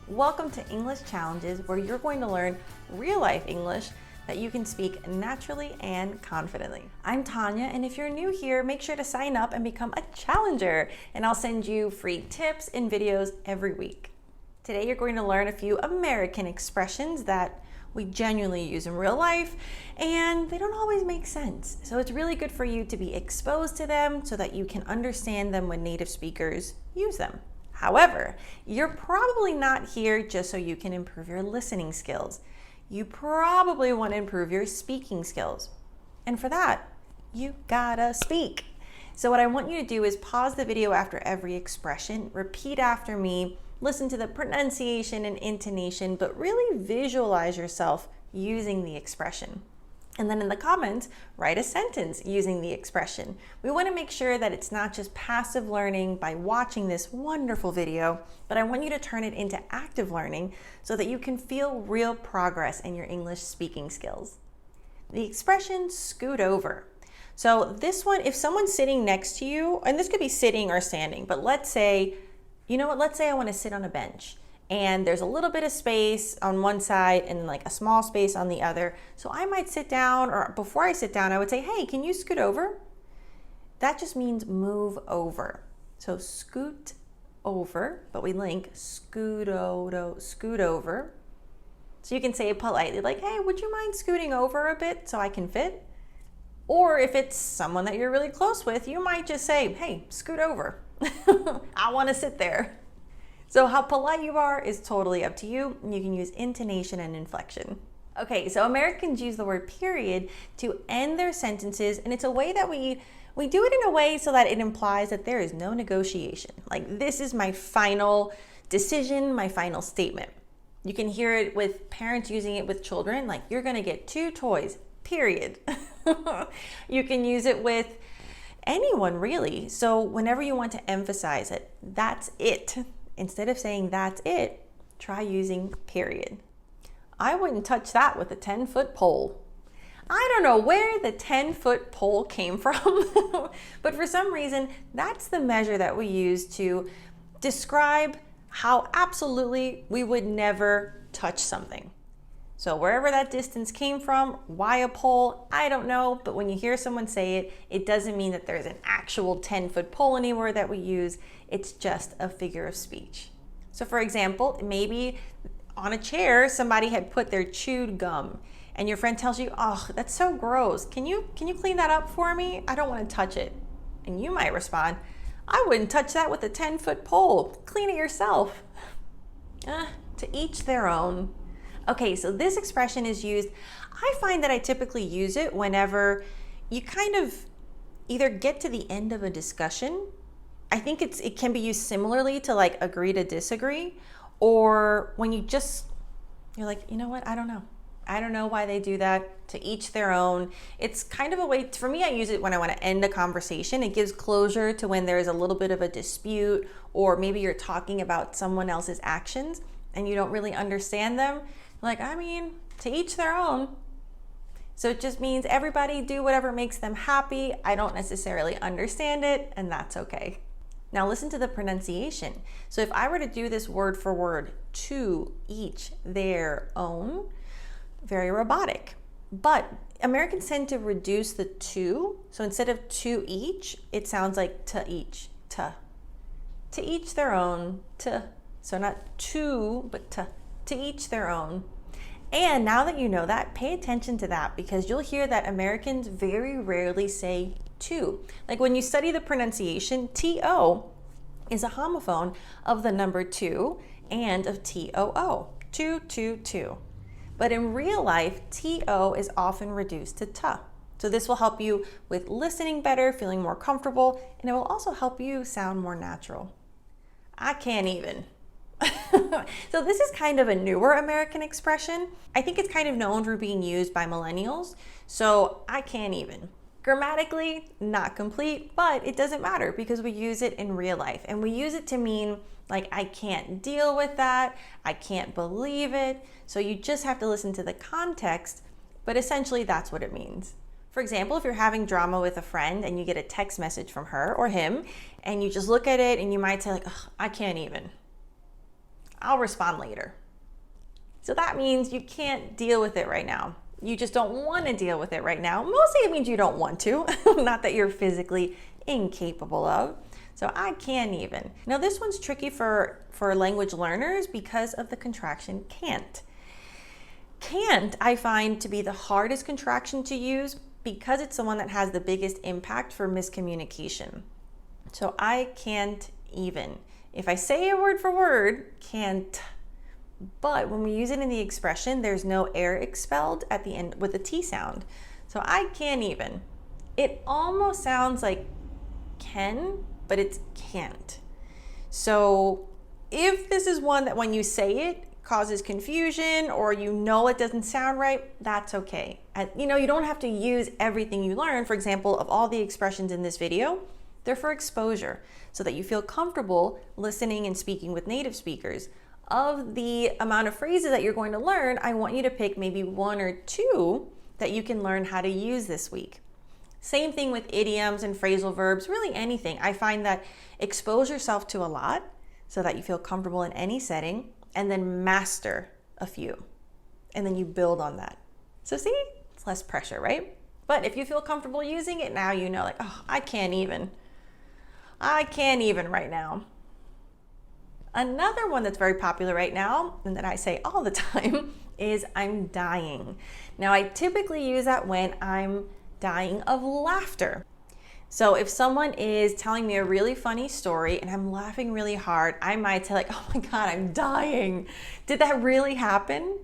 Welcome to English Challenges, where you're going to learn real-life English that you can speak naturally and confidently. I'm Tanya, and if you're new here, make sure to sign up and become a challenger, and I'll send you free tips and videos every week. Today, you're going to learn a few American expressions that we genuinely use in real life, and they don't always make sense. So it's really good for you to be exposed to them so that you can understand them when native speakers use them. However, you're probably not here just so you can improve your listening skills. You probably want to improve your speaking skills. And for that, you gotta speak. So what I want you to do is pause the video after every expression, repeat after me, listen to the pronunciation and intonation, but really visualize yourself using the expression. And then in the comments, write a sentence using the expression. We want to make sure that it's not just passive learning by watching this wonderful video, but I want you to turn it into active learning so that you can feel real progress in your English speaking skills. The expression scoot over. So this one, if someone's sitting next to you, and this could be sitting or standing, but let's say, let's say I want to sit on a bench. And there's a little bit of space on one side and like a small space on the other. So I might sit down, or before I sit down, I would say, hey, can you scoot over? That just means move over. So scoot over, but we link scoot over. So you can say it politely, like, hey, would you mind scooting over a bit so I can fit? Or if it's someone that you're really close with, you might just say, hey, scoot over. I want to sit there. So how polite you are is totally up to you. You can use intonation and inflection. Okay, so Americans use the word period to end their sentences, and it's a way that we do it in a way so that it implies that there is no negotiation. Like, this is my final decision, my final statement. You can hear it with parents using it with children, like, you're gonna get 2 toys, period. You can use it with anyone, really. So whenever you want to emphasize it, that's it. Instead of saying that's it, try using period. I wouldn't touch that with a 10-foot pole. I don't know where the 10-foot pole came from, but for some reason, that's the measure that we use to describe how absolutely we would never touch something. So wherever that distance came from, why a pole, I don't know, but when you hear someone say it, it doesn't mean that there's an actual 10-foot pole anywhere that we use. It's just a figure of speech. So for example, maybe on a chair, somebody had put their chewed gum and your friend tells you, oh, that's so gross. Can you clean that up for me? I don't want to touch it. And you might respond, I wouldn't touch that with a 10-foot pole. Clean it yourself. To each their own. Okay, so this expression is used, I find that I typically use it whenever you kind of either get to the end of a discussion. I think it can be used similarly to like agree to disagree, or when you're like, you know what, I don't know. I don't know why they do that. To each their own. It's kind of a way, for me, I use it when I want to end a conversation. It gives closure to when there's a little bit of a dispute, or maybe you're talking about someone else's actions and you don't really understand them. Like, to each their own. So it just means everybody do whatever makes them happy. I don't necessarily understand it, and that's okay. Now listen to the pronunciation. So if I were to do this word for word, to each their own, very robotic. But Americans tend to reduce the to. So instead of to each, it sounds like to each, to. To each their own, to. So not to, but to each their own. And now that you know that, pay attention to that, because you'll hear that Americans very rarely say to. Like when you study the pronunciation, to is a homophone of the number 2 and of too. Two. But in real life, to is often reduced to ta. So this will help you with listening better, feeling more comfortable, and it will also help you sound more natural. I can't even. So this is kind of a newer American expression. I think it's kind of known for being used by millennials. So I can't even. Grammatically, not complete, but it doesn't matter because we use it in real life. And we use it to mean like, I can't deal with that. I can't believe it. So you just have to listen to the context, but essentially that's what it means. For example, if you're having drama with a friend and you get a text message from her or him, and you just look at it and you might say like, I can't even. I'll respond later. So that means you can't deal with it right now. You just don't want to deal with it right now. Mostly it means you don't want to, not that you're physically incapable of. So I can't even. Now this one's tricky for language learners because of the contraction can't. Can't I find to be the hardest contraction to use because it's the one that has the biggest impact for miscommunication. So I can't even. If I say a word for word, can't. But when we use it in the expression, there's no air expelled at the end with a T sound. So I can't even. It almost sounds like can, but it's can't. So if this is one that when you say it causes confusion or you know it doesn't sound right, that's okay. You don't have to use everything you learn. For example, of all the expressions in this video, they're for exposure so that you feel comfortable listening and speaking with native speakers. Of the amount of phrases that you're going to learn, I want you to pick maybe one or two that you can learn how to use this week. Same thing with idioms and phrasal verbs, really anything. I find that expose yourself to a lot so that you feel comfortable in any setting, and then master a few. And then you build on that. So see, it's less pressure, right? But if you feel comfortable using it, now you know, like, oh, I can't even right now. Another one that's very popular right now, and that I say all the time, is I'm dying. Now, I typically use that when I'm dying of laughter. So if someone is telling me a really funny story and I'm laughing really hard, I might say like, oh my God, I'm dying. Did that really happen?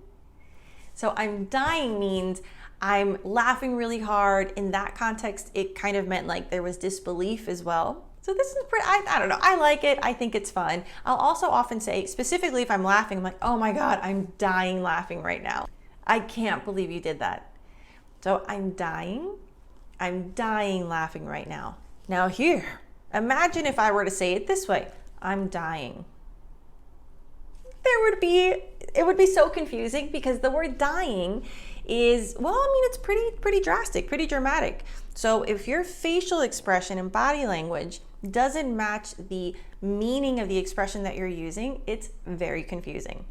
So I'm dying means I'm laughing really hard. In that context, it kind of meant like there was disbelief as well. So this is pretty, I don't know, I like it. I think it's fun. I'll also often say, specifically if I'm laughing, I'm like, oh my God, I'm dying laughing right now. I can't believe you did that. So I'm dying laughing right now. Now here, imagine if I were to say it this way, I'm dying. It would be so confusing because the word dying is, well, I mean, it's pretty drastic, pretty dramatic. So if your facial expression and body language doesn't match the meaning of the expression that you're using, it's very confusing.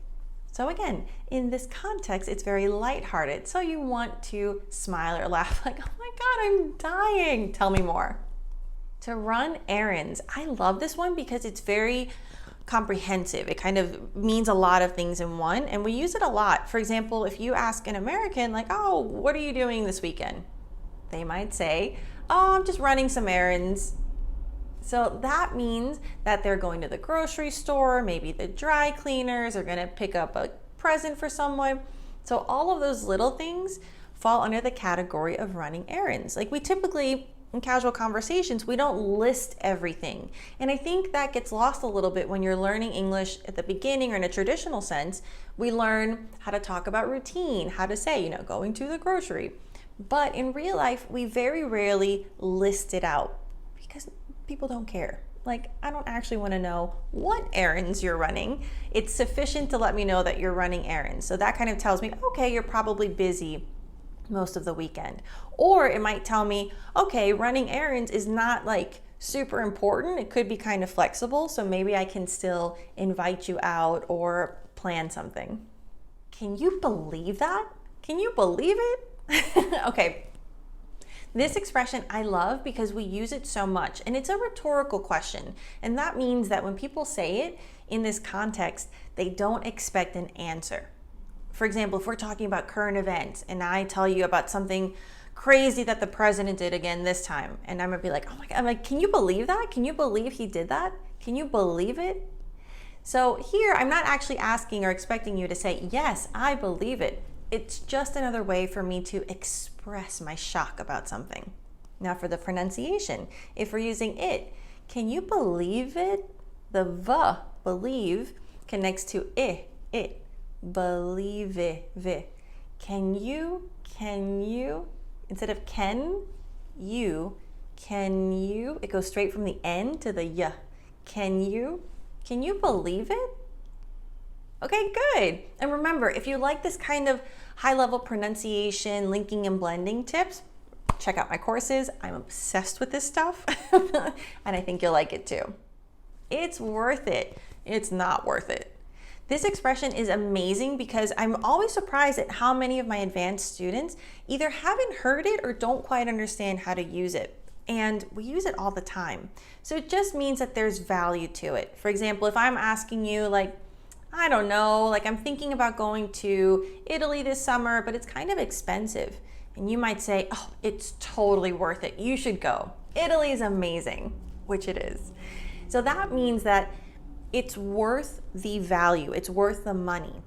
So again, in this context, it's very lighthearted. So you want to smile or laugh like, oh my God, I'm dying. Tell me more. To run errands. I love this one because it's very comprehensive. It kind of means a lot of things in one, and we use it a lot. For example, if you ask an American like, oh, what are you doing this weekend? They might say, oh, I'm just running some errands. So that means that they're going to the grocery store, maybe the dry cleaners, are going to pick up a present for someone. So all of those little things fall under the category of running errands. Like we typically, in casual conversations, we don't list everything. And I think that gets lost a little bit when you're learning English at the beginning or in a traditional sense. We learn how to talk about routine, how to say, going to the grocery. But in real life, we very rarely list it out because people don't care. Like, I don't actually want to know what errands you're running. It's sufficient to let me know that you're running errands. So that kind of tells me, okay, you're probably busy most of the weekend. Or it might tell me, okay, running errands is not like super important. It could be kind of flexible. So maybe I can still invite you out or plan something. Can you believe that? Can you believe it? Okay. This expression I love because we use it so much, and it's a rhetorical question. And that means that when people say it in this context, they don't expect an answer. For example, if we're talking about current events and I tell you about something crazy that the president did again this time, and I'm gonna be like, oh my God, I'm like, can you believe that? Can you believe he did that? Can you believe it? So here, I'm not actually asking or expecting you to say, yes, I believe it. It's just another way for me to express my shock about something. Now for the pronunciation, if we're using it, can you believe it? The v, believe, connects to it, believe it. Can you, instead of can you, it goes straight from the N to the y. Can you believe it? Okay, good. And remember, if you like this kind of high-level pronunciation, linking and blending tips, check out my courses. I'm obsessed with this stuff, and I think you'll like it too. It's worth it. It's not worth it. This expression is amazing because I'm always surprised at how many of my advanced students either haven't heard it or don't quite understand how to use it. And we use it all the time. So it just means that there's value to it. For example, if I'm asking you like, I don't know, like I'm thinking about going to Italy this summer, but it's kind of expensive. And you might say, oh, it's totally worth it. You should go. Italy is amazing, which it is. So that means that it's worth the value. It's worth the money.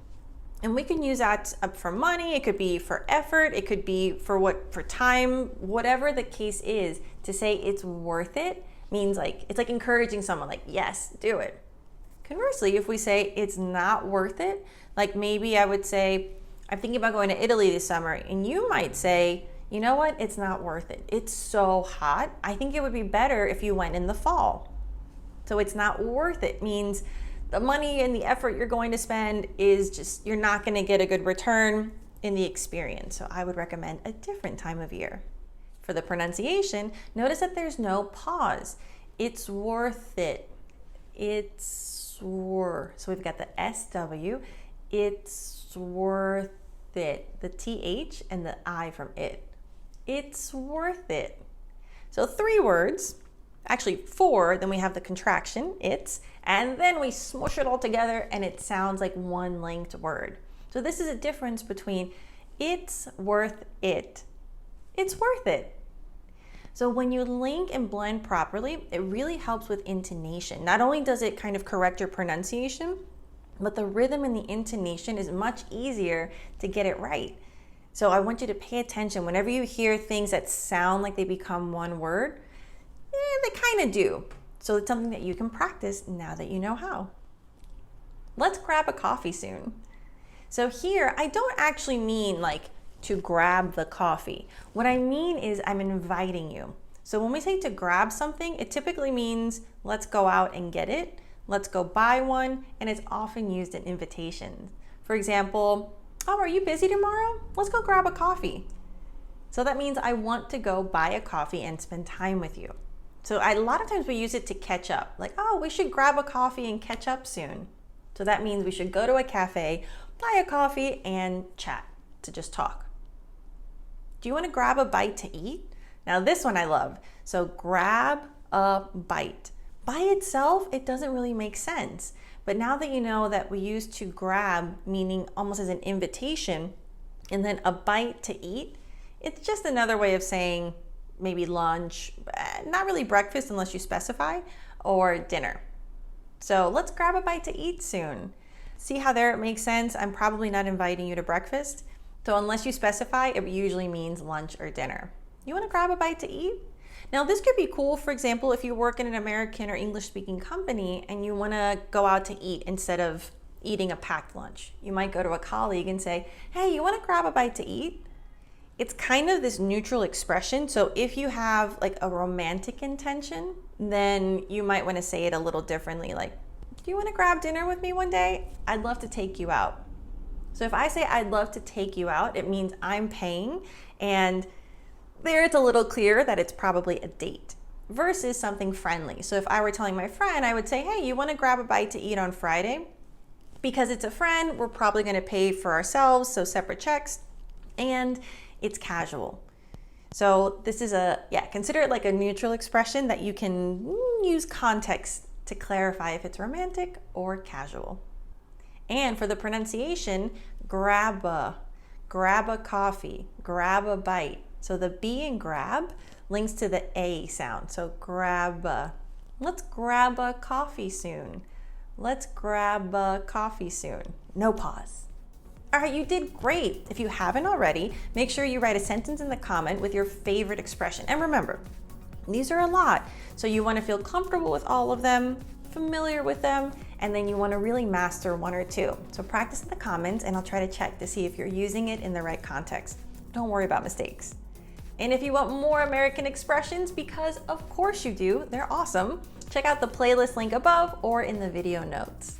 And we can use that for money. It could be for effort. It could be for time, whatever the case is. To say it's worth it means like, it's like encouraging someone like, yes, do it. Conversely, if we say it's not worth it, like maybe I would say, I'm thinking about going to Italy this summer, and you might say, you know what, it's not worth it. It's so hot. I think it would be better if you went in the fall. So it's not worth it means the money and the effort you're going to spend is just, you're not going to get a good return in the experience. So I would recommend a different time of year. For the pronunciation, notice that there's no pause. It's worth it. It's worth. So we've got the SW. It's worth it. The TH and the I from it. It's worth it. So 3 words, actually 4, then we have the contraction, it's, and then we smush it all together and it sounds like one linked word. So this is a difference between it's worth it. It's worth it. So when you link and blend properly, it really helps with intonation. Not only does it kind of correct your pronunciation, but the rhythm and the intonation is much easier to get it right. So I want you to pay attention whenever you hear things that sound like they become one word, they kind of do. So it's something that you can practice now that you know how. Let's grab a coffee soon. So here, I don't actually mean like to grab the coffee. What I mean is I'm inviting you. So when we say to grab something, it typically means let's go out and get it. Let's go buy one, and it's often used in invitations. For example, oh, are you busy tomorrow? Let's go grab a coffee. So that means I want to go buy a coffee and spend time with you. So a lot of times we use it to catch up, like, oh, we should grab a coffee and catch up soon. So that means we should go to a cafe, buy a coffee, and chat, to just talk. Do you want to grab a bite to eat? Now this one I love. So grab a bite. By itself, it doesn't really make sense. But now that you know that we use to grab, meaning almost as an invitation, and then a bite to eat, it's just another way of saying maybe lunch, not really breakfast unless you specify, or dinner. So let's grab a bite to eat soon. See how there it makes sense? I'm probably not inviting you to breakfast. So unless you specify, it usually means lunch or dinner. You want to grab a bite to eat? Now this could be cool, for example, if you work in an American or English speaking company and you want to go out to eat instead of eating a packed lunch. You might go to a colleague and say, hey, you want to grab a bite to eat? It's kind of this neutral expression. So if you have like a romantic intention, then you might want to say it a little differently. Like, do you want to grab dinner with me one day? I'd love to take you out. So if I say I'd love to take you out, it means I'm paying, and there it's a little clearer that it's probably a date versus something friendly. So if I were telling my friend, I would say, hey, you want to grab a bite to eat on Friday? Because it's a friend, we're probably going to pay for ourselves, so separate checks, and it's casual. So this is consider it like a neutral expression that you can use context to clarify if it's romantic or casual. And for the pronunciation, grab a coffee, grab a bite. So the B in grab links to the A sound. So grab a. Let's grab a coffee soon. Let's grab a coffee soon. No pause. All right, you did great. If you haven't already, make sure you write a sentence in the comment with your favorite expression. And remember, these are a lot. So you want to feel comfortable with all of them, familiar with them, and then you want to really master 1 or 2. So practice in the comments and I'll try to check to see if you're using it in the right context. Don't worry about mistakes. And if you want more American expressions, because of course you do, they're awesome, check out the playlist link above or in the video notes.